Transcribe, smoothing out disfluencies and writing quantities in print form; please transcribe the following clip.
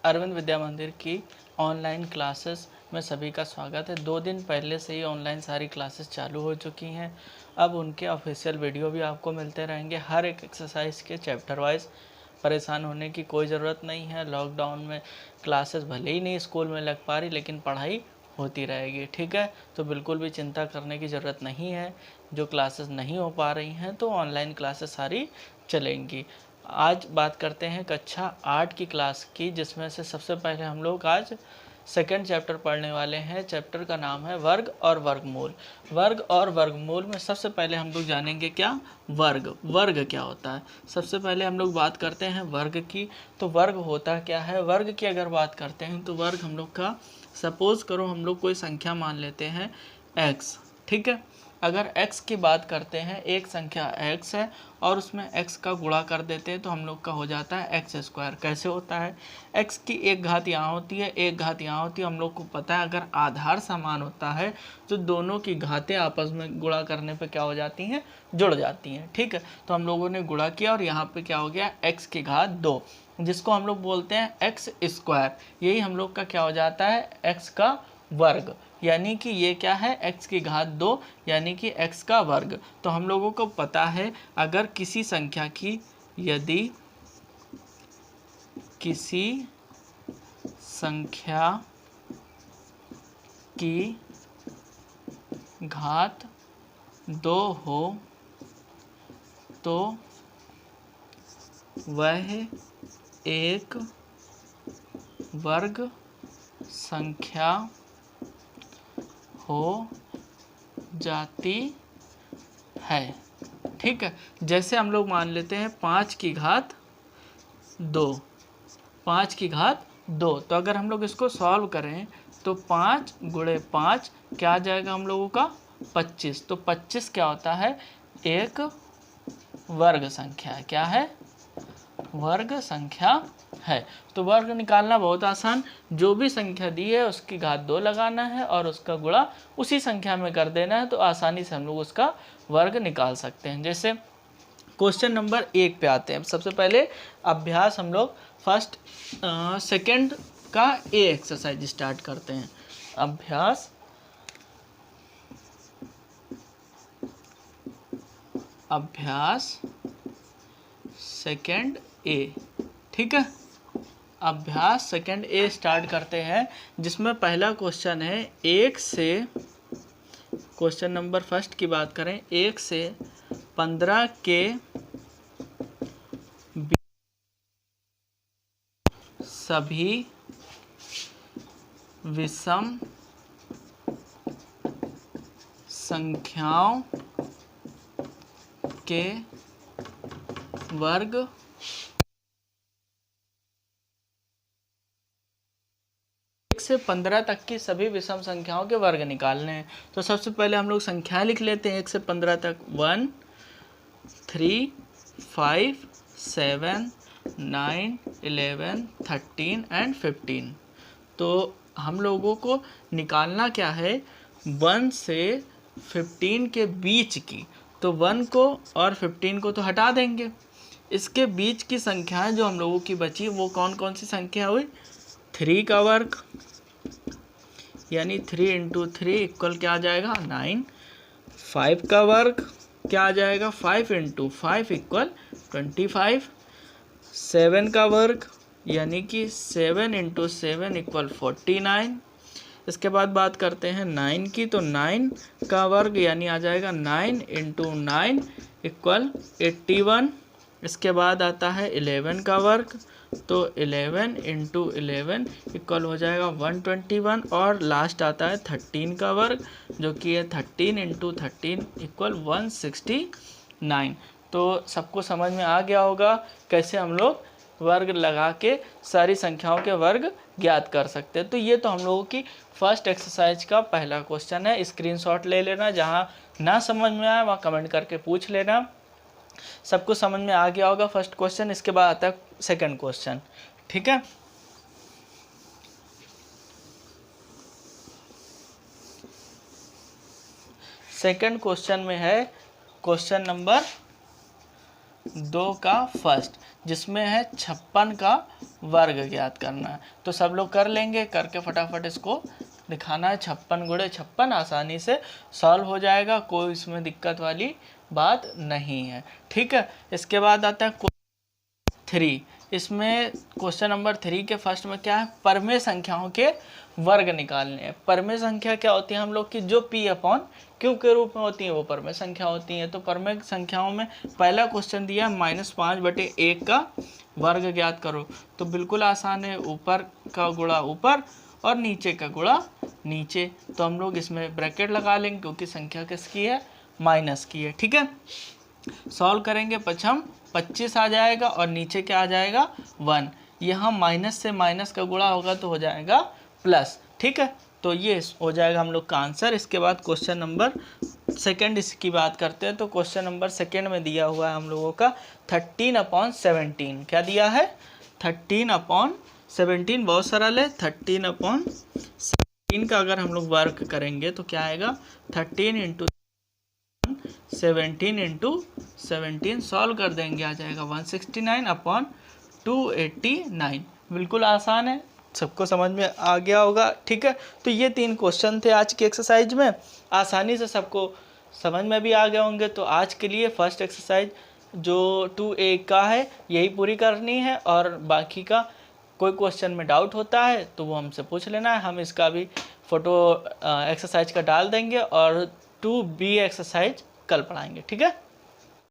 अरविंद विद्या मंदिर की online classes में सभी का स्वागत है। 2 दिन पहले से ही ऑनलाइन सारी क्लासेस चालू हो चुकी हैं। अब उनके ऑफिशियल वीडियो भी आपको मिलते रहेंगे, हर एक एक्सरसाइज के चैप्टर वाइज। परेशान होने की कोई ज़रूरत नहीं है। लॉकडाउन में क्लासेस भले ही नहीं स्कूल में लग पा रही, लेकिन पढ़ाई होती रहेगी, ठीक है। तो बिल्कुल भी चिंता करने की ज़रूरत नहीं है। जो क्लासेस नहीं हो पा रही हैं तो ऑनलाइन क्लासेस सारी चलेंगी। आज बात करते हैं कक्षा 8 की क्लास की, जिसमें से सबसे पहले हम लोग आज सेकंड चैप्टर पढ़ने वाले हैं। चैप्टर का नाम है वर्ग और वर्गमूल। वर्ग और वर्गमूल में सबसे पहले हम लोग जानेंगे क्या वर्ग। वर्ग क्या होता है, सबसे पहले हम लोग बात करते हैं वर्ग की। तो वर्ग होता क्या है? वर्ग की अगर बात करते हैं तो वर्ग हम लोग का, सपोज करो हम लोग कोई संख्या मान लेते हैं x, ठीक है। अगर x की बात करते हैं, एक संख्या x है और उसमें x का गुणा कर देते हैं तो हम लोग का हो जाता है x स्क्वायर। कैसे होता है? x की एक घात यहाँ होती है, एक घात यहाँ होती है। हम लोग को पता है अगर आधार समान होता है तो दोनों की घातें आपस में गुणा करने पे क्या हो जाती हैं? जुड़ जाती हैं, ठीक है। तो हम लोगों ने गुणा किया और यहाँ पे क्या हो गया? x की घात 2, जिसको हम लोग बोलते हैं x स्क्वायर। यही हम लोग का क्या हो जाता है? x का वर्ग। यानी कि ये क्या है? x की घात 2 यानी कि x का वर्ग। तो हम लोगों को पता है अगर किसी संख्या की, यदि किसी संख्या की घात 2 हो तो वह एक वर्ग संख्या हो जाती है, ठीक है। जैसे हम लोग मान लेते हैं 5 की घात 2, 5 की घात 2। तो अगर हम लोग इसको सॉल्व करें तो 5 गुणे 5 क्या आ जाएगा हम लोगों का? 25। तो 25 क्या होता है? एक वर्ग संख्या। क्या है? वर्ग संख्या है। तो वर्ग निकालना बहुत आसान, जो भी संख्या दी है उसकी घात 2 लगाना है और उसका गुणा उसी संख्या में कर देना है, तो आसानी से हम लोग उसका वर्ग निकाल सकते हैं। जैसे क्वेश्चन नंबर 1 पे आते हैं। सबसे पहले अभ्यास हम लोग फर्स्ट सेकंड का ए एक्सरसाइज स्टार्ट करते हैं। अभ्यास सेकंड ए, ठीक है। अभ्यास सेकंड ए स्टार्ट करते हैं, जिसमें पहला क्वेश्चन है 1 से, क्वेश्चन नंबर फर्स्ट की बात करें, 1 से 15 के सभी विषम संख्याओं के वर्ग से 15 तक की सभी विषम संख्याओं के वर्ग निकालने हैं। तो सबसे पहले हम लोग संख्याएं लिख लेते हैं 1 से 15 तक। 1, 3, 5, 7, 9, 11, 13 एंड 15। तो हम लोगों को निकालना क्या है? 1 से 15 के बीच की। तो 1 को और 15 को तो हटा देंगे। इसके बीच की संख्याएं जो हम लोगों की बची वो कौन कौन सी संख्या हुई? 3 का वर्ग, यानी 3 इंटू 3 इक्वल क्या आ जाएगा? 9। 5 का वर्ग क्या आ जाएगा? 5 इंटू 5 इक्वल 25। 7 का वर्ग यानी कि 7 इंटू 7 इक्वल 49। इसके बाद बात करते हैं 9 की। तो 9 का वर्ग यानी आ जाएगा 9 इंटू 9 इक्वल 81। इसके बाद आता है 11 का वर्ग, तो 11 इंटू 11 इक्वल हो जाएगा 121। और लास्ट आता है 13 का वर्ग, जो कि है 13 इंटू 13 इक्वल 169। तो सबको समझ में आ गया होगा कैसे हम लोग वर्ग लगा के सारी संख्याओं के वर्ग ज्ञात कर सकते हैं। तो ये तो हम लोगों की फर्स्ट एक्सरसाइज का पहला क्वेश्चन है। स्क्रीनशॉट ले लेना, जहाँ ना समझ में आए वहाँ कमेंट करके पूछ लेना। सबको समझ में आ गया होगा फर्स्ट क्वेश्चन। इसके बाद आता है सेकंड क्वेश्चन, ठीक है। सेकंड क्वेश्चन में है क्वेश्चन नंबर 2 का फर्स्ट, जिसमें है 56 का वर्ग ज्ञात करना है। तो सब लोग कर लेंगे, करके फटाफट इसको दिखाना है। 56 गुणे 56 आसानी से सॉल्व हो जाएगा, कोई इसमें दिक्कत वाली बात नहीं है। ठीक है, इसके बाद आता है क्वेश्चन 3। इसमें क्वेश्चन नंबर 3 के फर्स्ट में क्या है, परमेय संख्याओं के वर्ग निकालने हैं। परमेय संख्या क्या होती है हम लोग की, जो P/Q के रूप में होती है वो परमेय संख्या होती है। तो परमेय संख्याओं में पहला क्वेश्चन दिया -5/1 का वर्ग ज्ञात करो। तो बिल्कुल आसान है, ऊपर का गुणा ऊपर और नीचे का गुणा नीचे। तो हम लोग इसमें ब्रैकेट लगा लेंगे क्योंकि संख्या किसकी है, माइनस की है। ठीक है, सॉल्व करेंगे, पछम 25 आ जाएगा और नीचे क्या आ जाएगा 1। यहाँ माइनस से माइनस का गुणा होगा तो हो जाएगा प्लस। ठीक है, तो ये हो जाएगा हम लोग का आंसर। इसके बाद क्वेश्चन नंबर सेकंड इसकी बात करते हैं। तो क्वेश्चन नंबर सेकंड में दिया हुआ है हम लोगों का 13/17। क्या दिया है, 13/17। बहुत सरल है, 13/17 का अगर हम लोग वर्क करेंगे तो क्या आएगा, 13 × 17 × 17 सॉल्व कर देंगे, आ जाएगा 169/289। बिल्कुल आसान है, सबको समझ में आ गया होगा। ठीक है, तो ये 3 क्वेश्चन थे आज की एक्सरसाइज में, आसानी से सबको समझ में भी आ गए होंगे। तो आज के लिए फर्स्ट एक्सरसाइज जो 2A का है यही पूरी करनी है, और बाकी का कोई क्वेश्चन में डाउट होता है तो वो हमसे पूछ लेना है, हम इसका भी फ़ोटो एक्सरसाइज का डाल देंगे और 2B एक्सरसाइज कल पढ़ाएंगे। ठीक है।